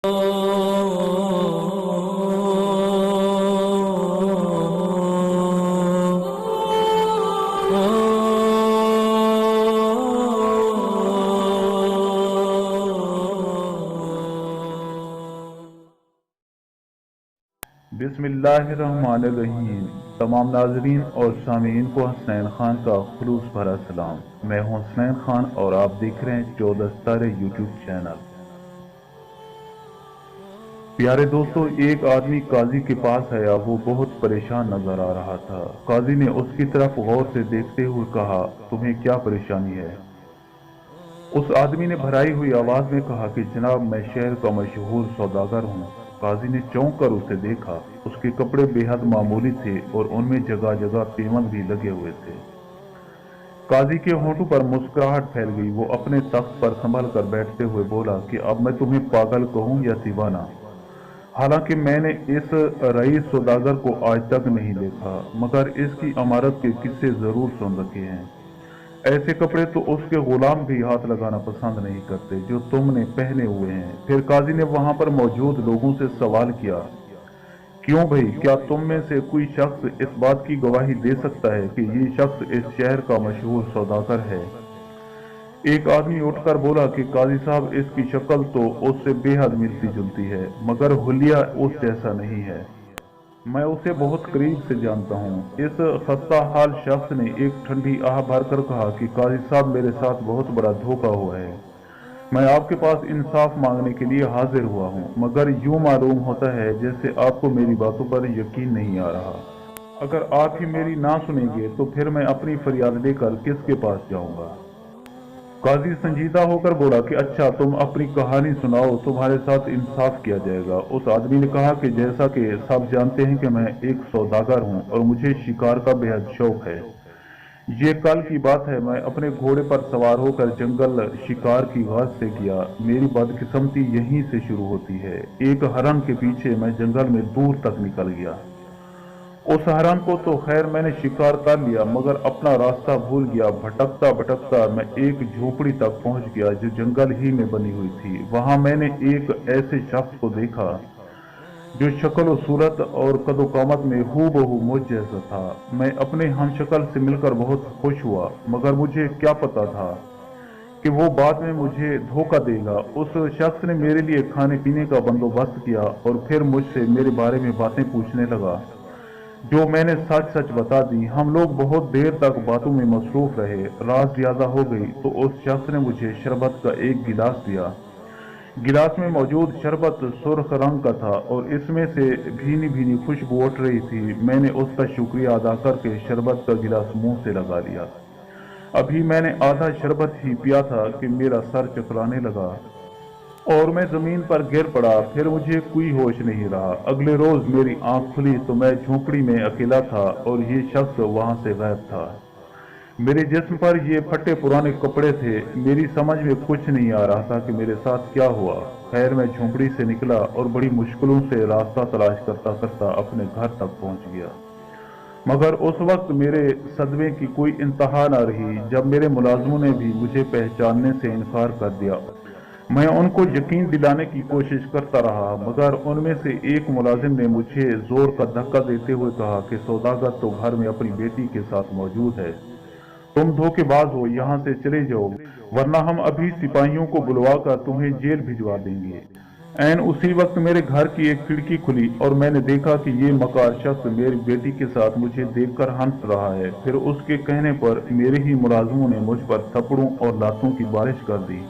بسم اللہ الرحمن الرحیم۔ تمام ناظرین اور سامعین کو حسنین خان کا خلوص بھرا سلام۔ میں ہوں حسنین خان اور آپ دیکھ رہے ہیں 14 ستارے یوٹیوب چینل۔ پیارے دوستو، ایک آدمی قاضی کے پاس آیا۔ وہ بہت پریشان نظر آ رہا تھا۔ قاضی نے اس کی طرف غور سے دیکھتے ہوئے کہا، تمہیں کیا پریشانی ہے؟ اس آدمی نے بھرائی ہوئی آواز میں کہا کہ جناب، میں شہر کا مشہور سوداگر ہوں۔ قاضی نے چونک کر اسے دیکھا۔ اس کے کپڑے بے حد معمولی تھے اور ان میں جگہ جگہ پیمند بھی لگے ہوئے تھے۔ قاضی کے ہونٹوں پر مسکراہٹ پھیل گئی۔ وہ اپنے تخت پر سنبھل کر بیٹھتے ہوئے بولا کہ اب میں تمہیں پاگل کہوں یا دیوانہ؟ حالانکہ میں نے اس رئیس سوداگر کو آج تک نہیں دیکھا، مگر اس کی عمارت کے قصے ضرور سن رکھے ہیں۔ ایسے کپڑے تو اس کے غلام بھی ہاتھ لگانا پسند نہیں کرتے جو تم نے پہنے ہوئے ہیں۔ پھر قاضی نے وہاں پر موجود لوگوں سے سوال کیا، کیوں بھائی، کیا تم میں سے کوئی شخص اس بات کی گواہی دے سکتا ہے کہ یہ شخص اس شہر کا مشہور سوداگر ہے؟ ایک آدمی اٹھ کر بولا کہ قاضی صاحب، اس کی شکل تو اس سے بے حد ملتی جلتی ہے، مگر حلیہ اس جیسا نہیں ہے۔ میں اسے بہت قریب سے جانتا ہوں۔ اس خستہ حال شخص نے ایک ٹھنڈی آہ بھر کر کہا کہ قاضی صاحب، میرے ساتھ بہت بڑا دھوکہ ہوا ہے۔ میں آپ کے پاس انصاف مانگنے کے لیے حاضر ہوا ہوں، مگر یوں معلوم ہوتا ہے جیسے آپ کو میری باتوں پر یقین نہیں آ رہا۔ اگر آپ ہی میری نہ سنیں گے تو پھر میں اپنی فریاد لے کر کس کے پاس جاؤں گا؟ قاضی سنجیدہ ہو کر بولا کہ اچھا، تم اپنی کہانی سناؤ، تمہارے ساتھ انصاف کیا جائے گا۔ اس آدمی نے کہا کہ جیسا کہ سب جانتے ہیں کہ میں ایک سوداگر ہوں اور مجھے شکار کا بے حد شوق ہے۔ یہ کل کی بات ہے، میں اپنے گھوڑے پر سوار ہو کر جنگل شکار کی غرض سے گیا۔ میری بدقسمتی یہیں سے شروع ہوتی ہے۔ ایک ہرن کے پیچھے میں جنگل میں دور تک نکل گیا۔ اس ہرن کو تو خیر میں نے شکار کر لیا، مگر اپنا راستہ بھول گیا۔ بھٹکتا بھٹکتا میں ایک جھونپڑی تک پہنچ گیا جو جنگل ہی میں بنی ہوئی تھی۔ وہاں میں نے ایک ایسے شخص کو دیکھا جو شکل و صورت اور قد و قامت میں ہو بہو مجھ جیسا تھا۔ میں اپنے ہم شکل سے مل کر بہت خوش ہوا، مگر مجھے کیا پتا تھا کہ وہ بعد میں مجھے دھوکہ دے گا۔ اس شخص نے میرے لیے کھانے پینے کا بندوبست کیا اور پھر مجھ سے میرے بارے میں باتیں پوچھنے لگا جو میں نے سچ سچ بتا دی۔ ہم لوگ بہت دیر تک باتوں میں مصروف رہے۔ رات زیادہ ہو گئی تو اس شخص نے مجھے شربت کا ایک گلاس دیا۔ گلاس میں موجود شربت سرخ رنگ کا تھا اور اس میں سے بھینی بھینی خوشبو اٹھ رہی تھی۔ میں نے اس کا شکریہ ادا کر کے شربت کا گلاس منہ سے لگا لیا۔ ابھی میں نے آدھا شربت ہی پیا تھا کہ میرا سر چکرانے لگا اور میں زمین پر گر پڑا۔ پھر مجھے کوئی ہوش نہیں رہا۔ اگلے روز میری آنکھ کھلی تو میں جھونپڑی میں اکیلا تھا اور یہ شخص وہاں سے غائب تھا۔ میرے جسم پر یہ پھٹے پرانے کپڑے تھے۔ میری سمجھ میں کچھ نہیں آ رہا تھا کہ میرے ساتھ کیا ہوا۔ خیر میں جھونپڑی سے نکلا اور بڑی مشکلوں سے راستہ تلاش کرتا کرتا اپنے گھر تک پہنچ گیا، مگر اس وقت میرے صدمے کی کوئی انتہا نہ رہی جب میرے ملازموں نے بھی مجھے پہچاننے سے انکار کر دیا۔ میں ان کو یقین دلانے کی کوشش کرتا رہا، مگر ان میں سے ایک ملازم نے مجھے زور کا دھکا دیتے ہوئے کہا کہ سوداگر تو گھر میں اپنی بیٹی کے ساتھ موجود ہے، تم دھوکے باز ہو، یہاں سے چلے جاؤ ورنہ ہم ابھی سپاہیوں کو بلوا کر تمہیں جیل بھجوا دیں گے۔ عین اسی وقت میرے گھر کی ایک کھڑکی کھلی اور میں نے دیکھا کہ یہ مکار شخص میری بیٹی کے ساتھ مجھے دیکھ کر ہنس رہا ہے۔ پھر اس کے کہنے پر میرے ہی ملازموں نے مجھ پر تھپڑوں اور لاتوں کی بارش کر دی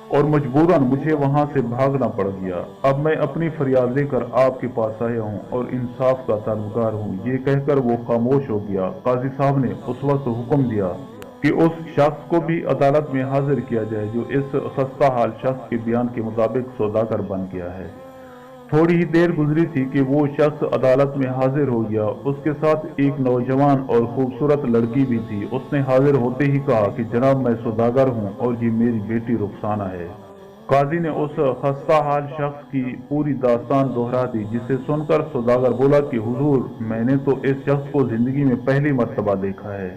اور مجبوراً مجھے وہاں سے بھاگنا پڑ گیا۔ اب میں اپنی فریاد لے کر آپ کے پاس آیا ہوں اور انصاف کا طلبگار ہوں۔ یہ کہہ کر وہ خاموش ہو گیا۔ قاضی صاحب نے اس وقت حکم دیا کہ اس شخص کو بھی عدالت میں حاضر کیا جائے جو اس خستہ حال شخص کے بیان کے مطابق سوداگر بن گیا ہے۔ تھوڑی ہی دیر گزری تھی کہ وہ شخص عدالت میں حاضر ہو گیا۔ اس کے ساتھ ایک نوجوان اور خوبصورت لڑکی بھی تھی۔ اس نے حاضر ہوتے ہی کہا کہ جناب، میں سوداگر ہوں اور یہ میری بیٹی رخسانہ ہے۔ قاضی نے اس خستہ حال شخص کی پوری داستان دہرا دی، جسے سن کر سوداگر بولا کہ حضور، میں نے تو اس شخص کو زندگی میں پہلی مرتبہ دیکھا ہے۔